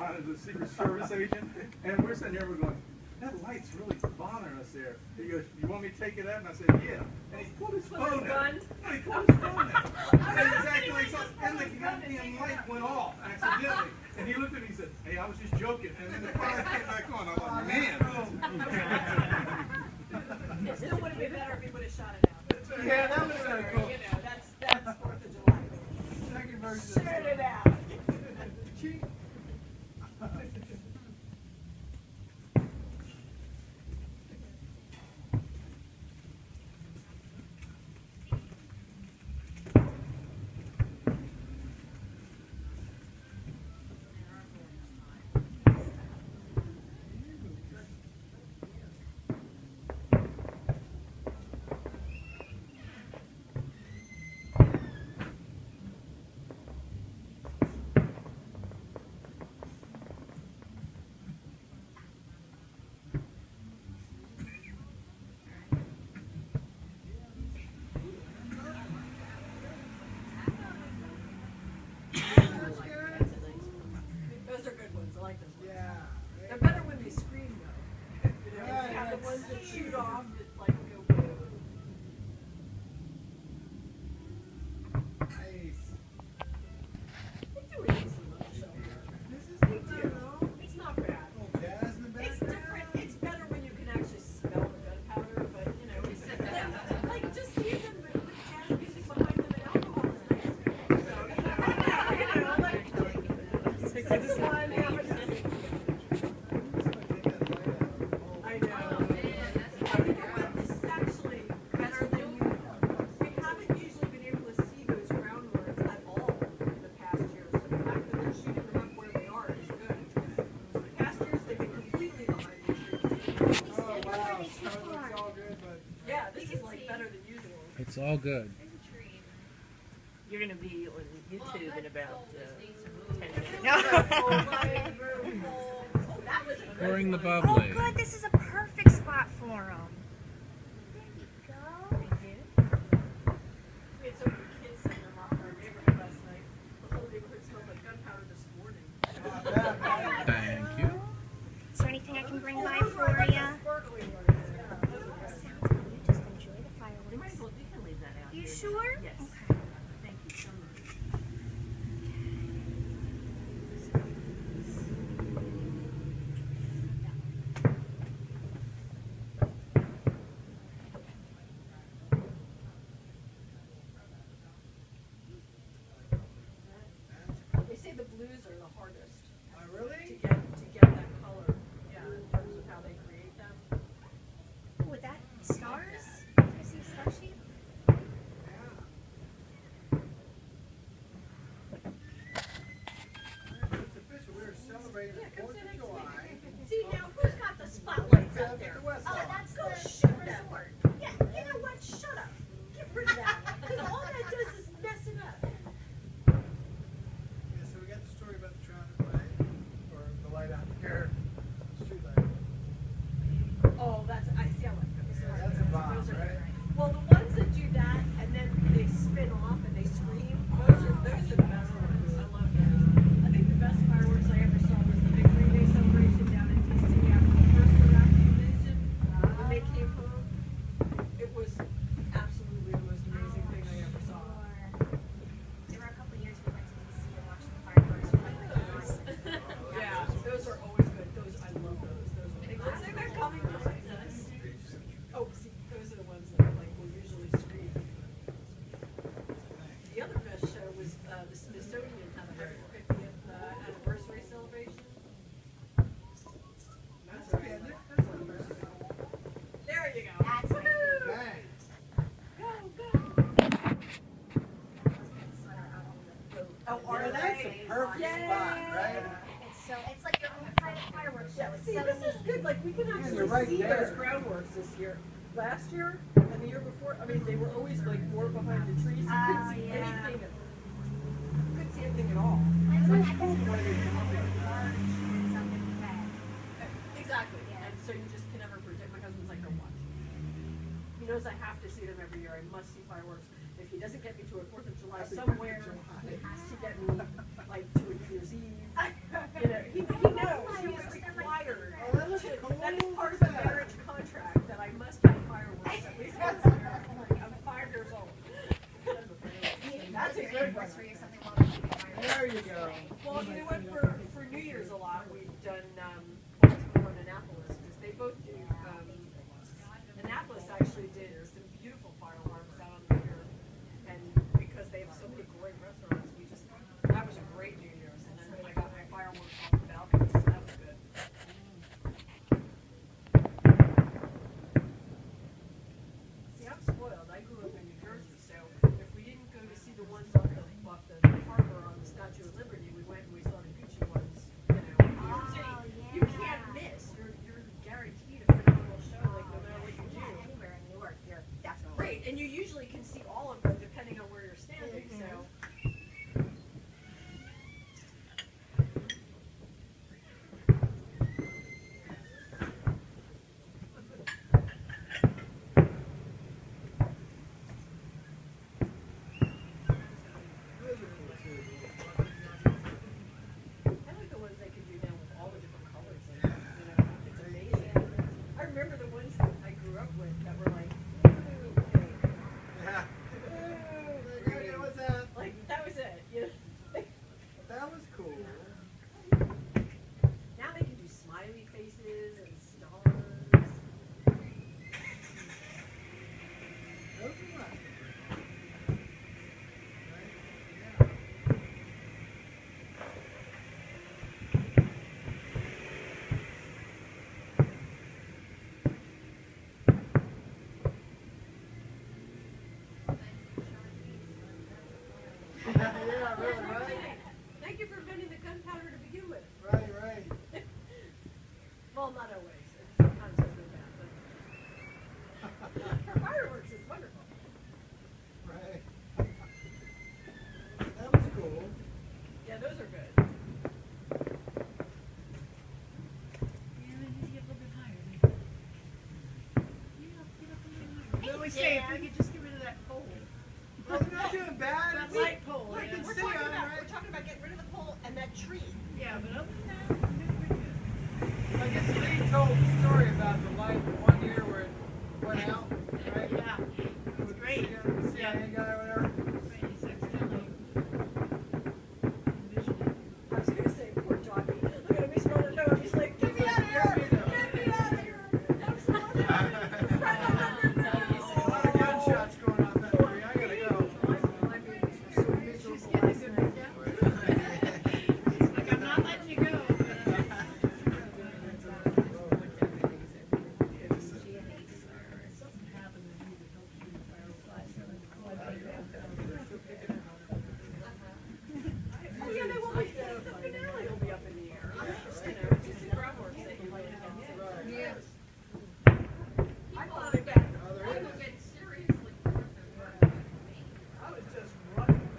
behind as a Secret Service agent, and we're sitting here, we're going, that light's really bothering us there. He goes, you want me to take it out? And I said, yeah. And he pulled his phone out. No, he pulled his phone out. And exactly so, and the goddamn light went off accidentally. And he looked at me and said, hey, I was just joking. And then the fire came back on. I was like, man. It still would have been better if he would have shot it out. Yeah, that was kind of cool. You know, that's 4th of July. Second version. Shoot it out. Those are good ones. I like those ones. Yeah. They're better when they scream, though. You know, when you have the ones that shoot off, it's like go boom. Nice. They do a decent little show here. This is They good, do. It's not bad. little jazz in the It's background. different. It's better when you can actually smell the gunpowder, but you know, it's like just seeing them with jazz music behind them and alcohol is nice. So, you know, like it's one happened. I know. You know what? This is actually better than we haven't usually been able to see those groundworks at all in the past years. So the fact that they're shooting them up where they are is good. The past years they've been completely behind the trees. Oh, wow. So it looks all good, but Yeah, this is like better than usual. It's all good. You're going to be on YouTube in about 10 minutes. Pouring the Oh, bubbly. good. This is a perfect spot for them. There you go. We had so many kids sitting in our neighborhood last night. The whole neighborhood smelled like gunpowder this morning. Thank you. Is there anything I can bring by Those for were like you? the sparkly ones. Yeah, those were good. Sounds good. You just enjoy the You might fireworks. as well, you can leave that out. You here. sure? Yes. Okay. Thank you so much. They say the blues are the hardest oh, to really? get that color. Yeah, in terms of how they create them. With that, stars? Can I see a star sheet? It's official. We're celebrating the 4th of July. See now, who's got the spotlights out there? The Westlawn. Oh, that's go shoot them. Yeah, you know what? Shut up. Get rid of that. Because all that does is mess it up. Yeah, so we got the story about the traffic light, or the light out here, street light. Oh, that's I see. I like those. Yeah, that's a bomb, Those are right? great. Well, the ones that do that and then they spin off and they scream, those are the best ones. I love those. I think the best fireworks I ever saw was the big 3-day celebration down in DC after the first Iraq invasion. When they came home, it was absolutely the most amazing thing I ever saw. There were a couple years we went to DC to watch the fireworks for like a month. Yeah, those are always good. Those I love those. Those are looks like they're coming behind us. Oh, see, those are the ones that like will usually scream. The other best show was the Smithsonian had a 150th anniversary celebration. That's okay. That's not bad. There you go. That's Woohoo! Bang. Go, go. Oh, are That's they? a perfect spot, right? It's like your own private fireworks show. It's See, so this is neat. good. Like we can actually you're right see there. those groundworks this year. Last year and the year before, I mean, they were always like more behind the trees. You couldn't see yeah. anything. You couldn't see anything at all. I So wish it's I cool could when they come up see there. something red. Exactly. Yeah. And so you just can never predict. My husband's like, don't watch. He knows I have to see them every year. I must see fireworks. If he doesn't get me to a 4th of July somewhere, he has to get me like to a New Year's Eve. You know, he New Year's a lot, we've done Baltimore and Annapolis because they both do. Annapolis actually did some beautiful fireworks out on the pier, and because they have so many great restaurants, that was a great New Year's. And then I got my fireworks off the balcony, so that was good. See, I'm spoiled. I grew up in New Jersey, so if we didn't go to see the ones off the harbor on the Statue of Liberty, we went and we saw the Gucci ones. You know, in New York City. You can't miss. You're guaranteed a phenomenal show, like no matter what you do. Anywhere in New York, you're definitely. Right, and you usually can see all of them depending on where you're standing. So. I like the ones they can do now with all the different colors. And, you know, it's amazing. I remember the ones that I grew up with that were like, ooh, pink. Yeah. Ooh, What's that? like that was it. You know? That was cool. Now they can do smiley faces and stars. Those are nice. Yeah, really, right? Thank you for inventing the gunpowder to begin with. Right, right. Well, not always. Sometimes it's been bad, but for fireworks, it's wonderful. Right. That was cool. Yeah, those are good. What do we say if we could just get rid of that pole? Well, we're not doing bad. That light pole. We can We're see talking on, about right? getting rid of the pole and that tree. Yeah, but other than that, we're doing pretty good. I guess Lee told the story about the light one year where it went out, right? Yeah, it was great. The CIA guy or whatever. Right, he's accidentally envisioning. I was gonna say, poor Johnny. Look at him, he's running home. He's like, get me out of here! Get me out of here! I'm sorry. A lot of gunshots going off that tree. I gotta go. My babies were so miserable She's getting a last good night. workout. It's like, I'm not letting you go. Something happened to me that helped shoot the fireflies. Oh, yeah, they won't be, the finale will be up in the air. You know, it's just the groundwork they can light against. Right. Yes. I thought it back. Oh, there is. I was just running.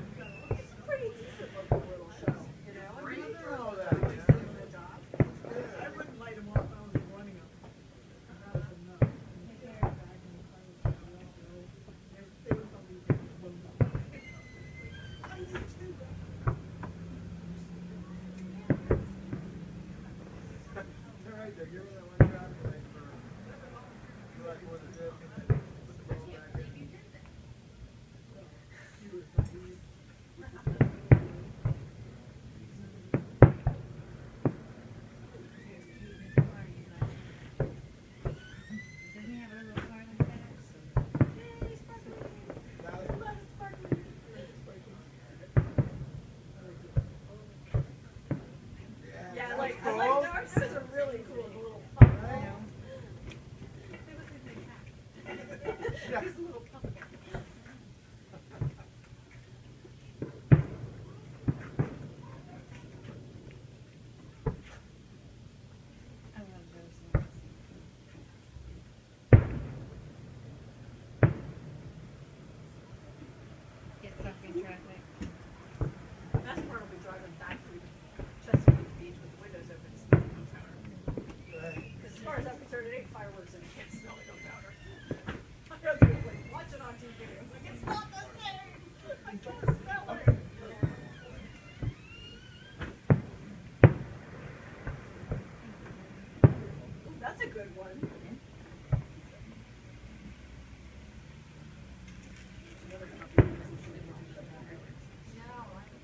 It's a pretty decent looking little show, you know? I mean, Nothing they're wrong with they're that, just doing their job. Yeah. I wouldn't light them off, I was running them. I had enough. They were probably blown up. I did too. They're right there. Give me that one driving light for like what it did. Put the ball back in. She was naive. Doesn't he have a little car like that? Yeah, That's like, I cool. like ours. Those are really cool, the little pup, you Right. know? They look like my cat. Yeah. He's a little pup. I love those ones. Get stuck in traffic. The best part will be driving back through Chesapeake Beach with the windows open and smelling gunpowder. Right. Because as far as I'm concerned, it ain't fireworks and you can't smell the gunpowder. My husband was like, watch it on TV. I was like, it's not the same. I can't smell it. Ooh, that's a good one. Never gonna be able to see it.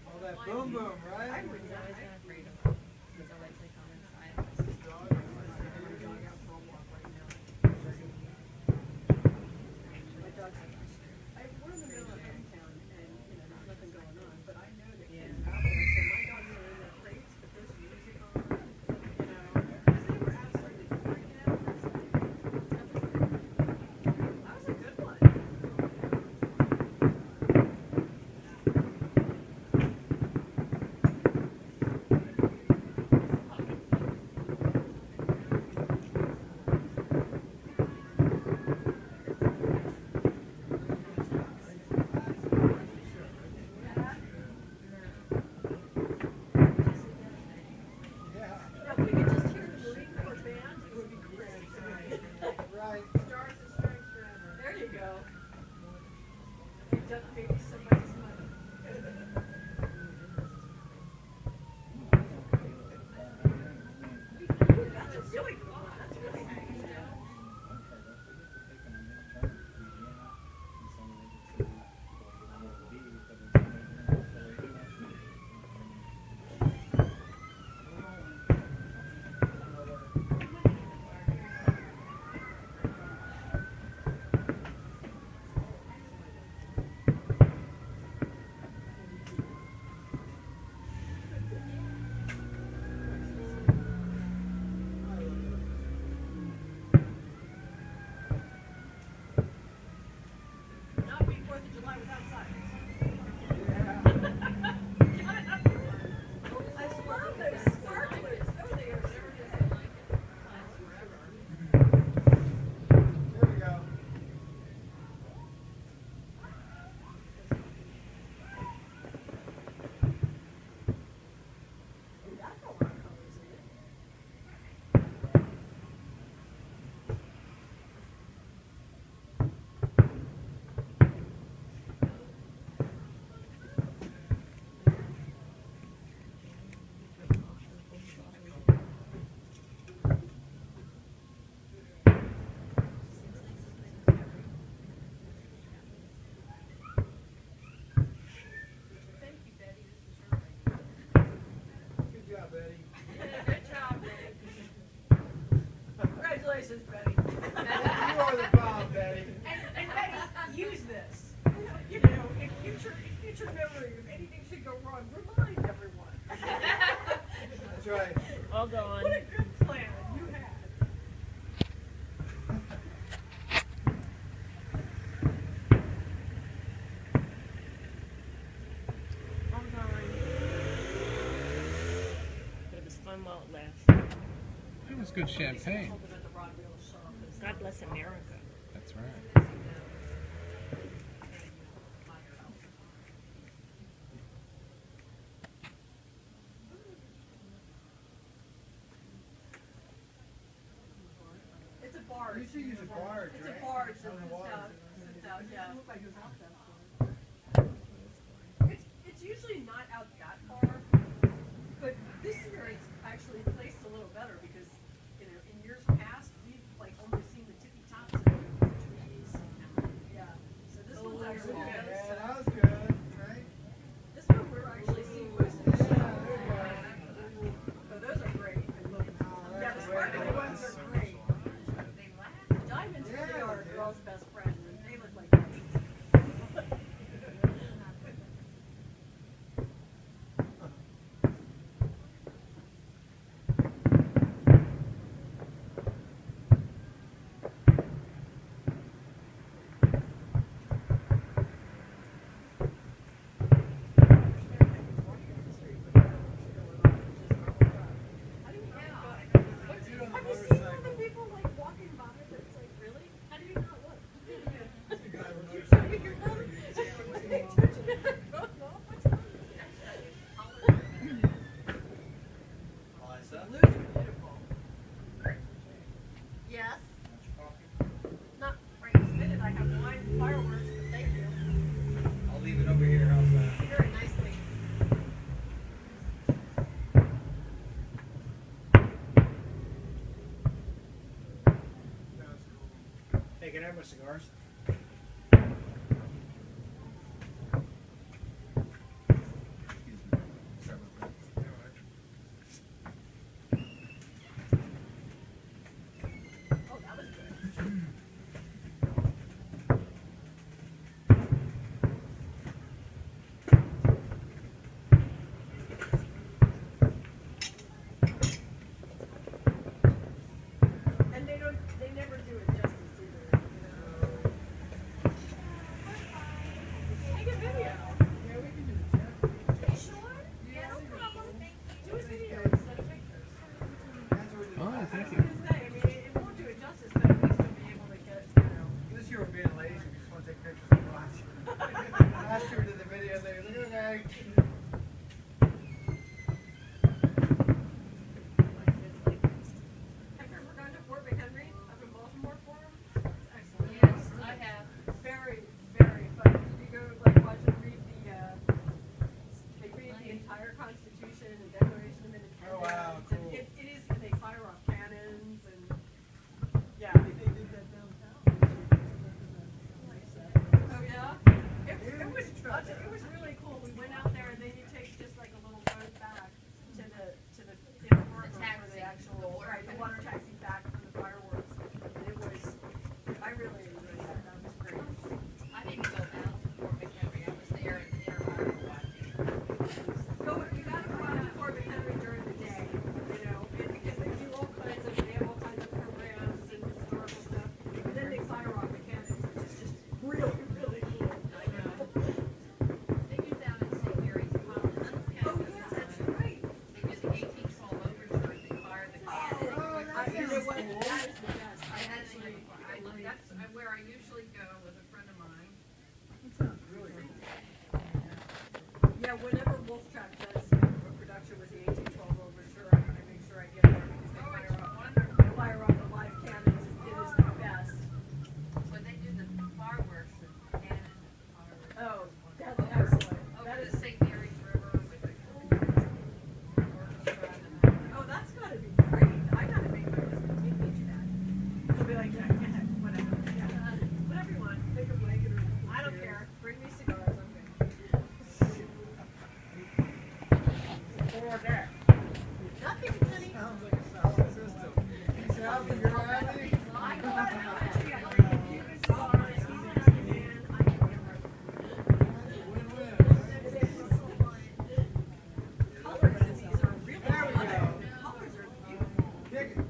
All that boom boom, right? I would not. Always not afraid of them. band, it would be great. Right. Stars and stripes forever. There you go. Duck maybe somebody's money. That's really fun. That's really nice. Not be 4th of July without signs. I love those sparklers. Oh, they are so good. There we go. Oh, that's a lot of colors in it. Thank you, Betty. This is your idea. Good job, Betty. Good job, Betty. Congratulations, Betty. You are the bomb, Betty. And Betty, use this. You know, in future memory, if anything should go wrong, remind everyone. That's right. All gone. What a good plan you had. All gone. But it was fun while it lasted. It was good champagne. God bless America. That's right. It's a barge. You should use a barge, It's right? a barge that On the sits water. out, yeah. It's usually not out that far, but this year it's actually placed a little better because, you know, in years past, we've like only seen the tippy tops of the trees. Yeah, so this one's actually Yeah, good. that was good, right? This one we're actually seeing most of the Yeah, show. there you go. So those are great. Yeah, the sparkly ones are great. Diamonds really are a girl's best friend, and they look like diamonds. Have you seen all the people like walking by that's like, really? How do you not look? You're touching your phone? You're touching your phone? What's wrong with you? Blues are beautiful. Yes. Not right this minute. I have wine and fireworks, but thank you. I'll leave it over here. How's that? Very nicely. That's cool. Hey, can I have my cigars? Oh, that was good. And they never do it justice either, you know. It was, that is the best. I actually, That's where I usually go with a friend of mine. yeah, whenever Wolf Trap does a production with the 1812 overture, I make sure I get there because they fire up the live cannons. It is the best. When they do the fireworks and cannon fireworks. Oh, that's excellent. Over That the is, St. Mary's River with the orchestra and oh, that's gotta be great. I gotta make my husband take me to that. He'll be like, yeah, whatever. Yeah. Whatever you want. Take a blanket or. I don't care. Bring me cigars. I'm good. Or that. Nothing, honey. Sounds like a solid system. He's happy, you're happy. I go out in the country. I like a few cigars. He's a happy man. I can never. Win-win. Colors in these are really There we fun. go. Colors are beautiful. Kick it.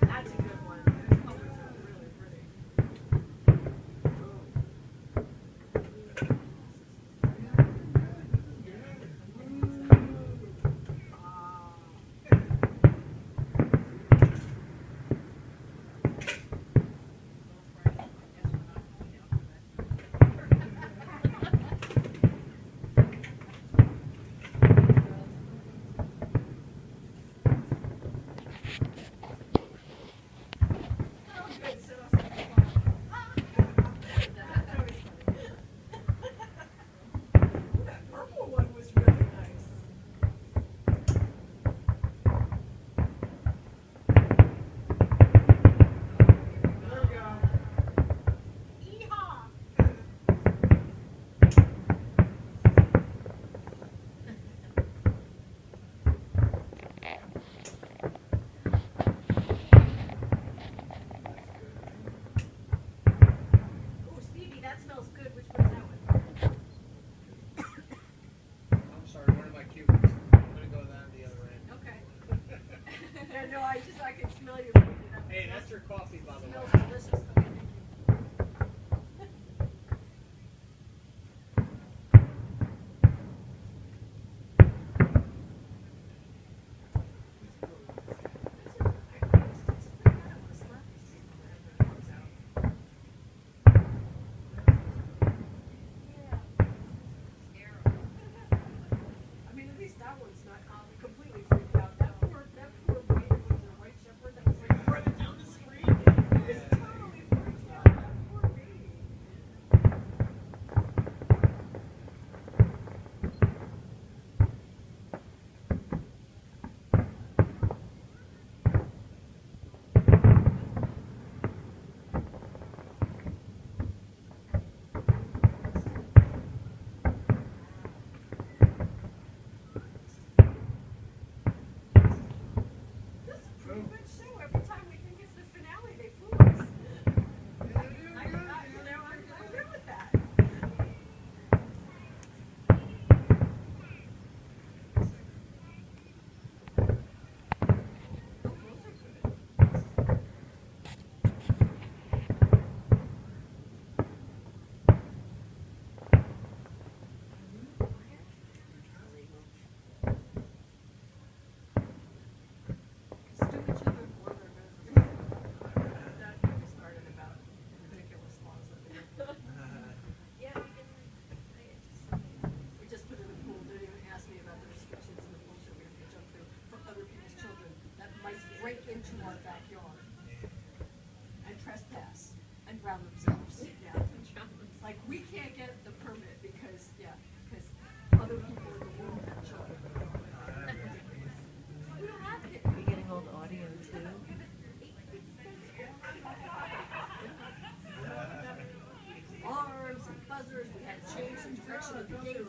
That's a good one. Those colors are really pretty. That purple one was really nice. There we go. Yeehaw! Oh, Stevie, that smells good. Which one's that one? I'm sorry, one of my cubes. I'm gonna go down the other end. Okay. Yeah, no, I can smell you. Putting it up. Hey, that's your coffee, by the way. Smells delicious. Okay, thank you. I mean, at least that one's not completely freaked out. That poor waiter with the white shepherd that was like running down the street. He was totally freaked out. That poor baby. This is a pretty good show. Every time we think it's the finale, they fool us. I'm good with that. Oh, those are good. Stupid children blow their noses. That movie started about ridiculous laws that they we just put in the pool. Didn't even ask me about the restrictions and the bullshit we have to jump through for other people's children that might break into our backyard and trespass and drown themselves. Yeah. Like we can't get the permit because other people in the world have children. We don't have it. Are you getting all the audio too? Alarms and buzzers. We had to change the direction of the gate for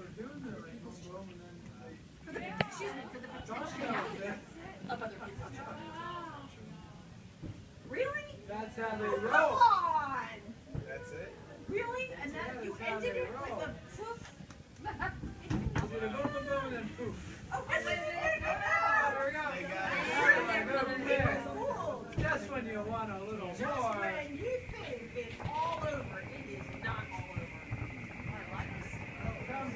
people's children. For the protection of other people's children. Really? That's how they Come roll. on! That's it? Really? And then you ended it with a poof? Boom, boom, boom, and then poof. Oh, and then there you go! There we go. They got There we go. There There. it cool. Just when you want a little Just more. when you think it's all over, it is not all over. I like this. Comes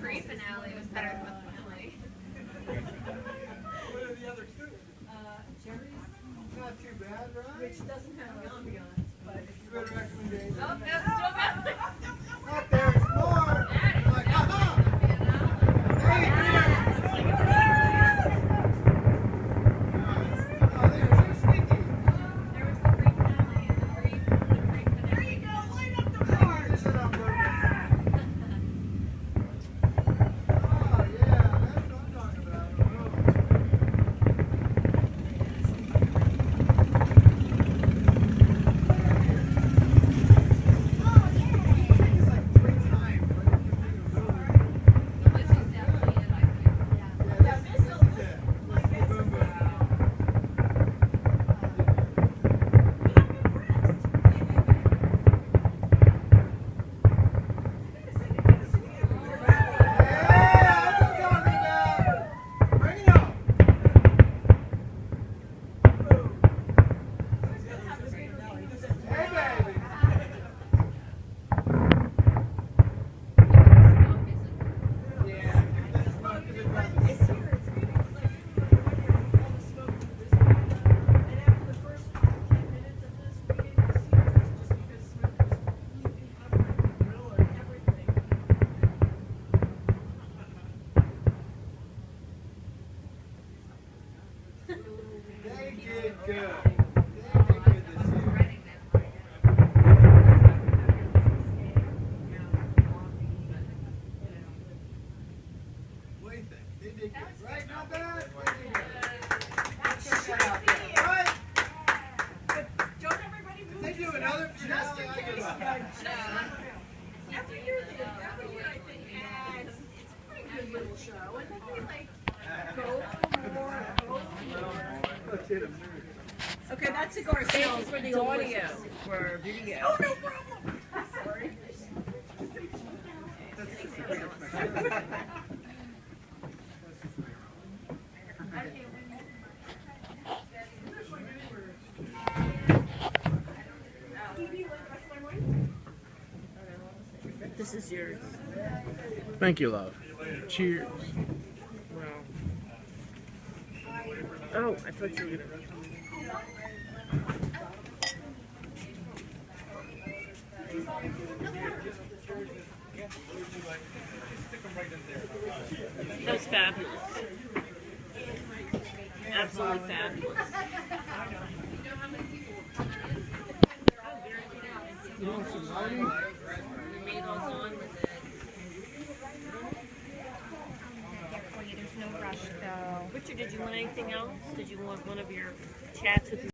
pre-finale was better than the finale. What are the other two? Jerry's, Not too bad, right? which doesn't have the ambiance, but if you Good recommendation. Oh, that's still better. Up there, it's more. Like, aha! Hey, oh, there's so sneaky. There was the pre-finale and the pre-finale. there you go, light up the porch. This is on purpose. Oh, yeah, that's what I'm talking about. It's like 3 times. This is definitely it, I feel. Yeah, this is like this. Boom, boom. They did good. They did good this year. What do you think? They did good, right? Not bad? They did good. Check that out there, right? Don't everybody move. They do another Just in finale, I case. give up. Every year I think adds, it's a pretty good little show, and then they like go for more, go for more. Let's hit 'em. Okay, that cigar Thank you smells for the delicious. audio, for video. Oh, no problem. Sorry. This is yours. Thank you, love. Cheers. Wow. Oh, I thought you were gonna. That was fabulous. Absolutely fabulous. You want some lighting? Made all on with it. There's no rush though. Richard, did you want anything else? Did you want one of your chats with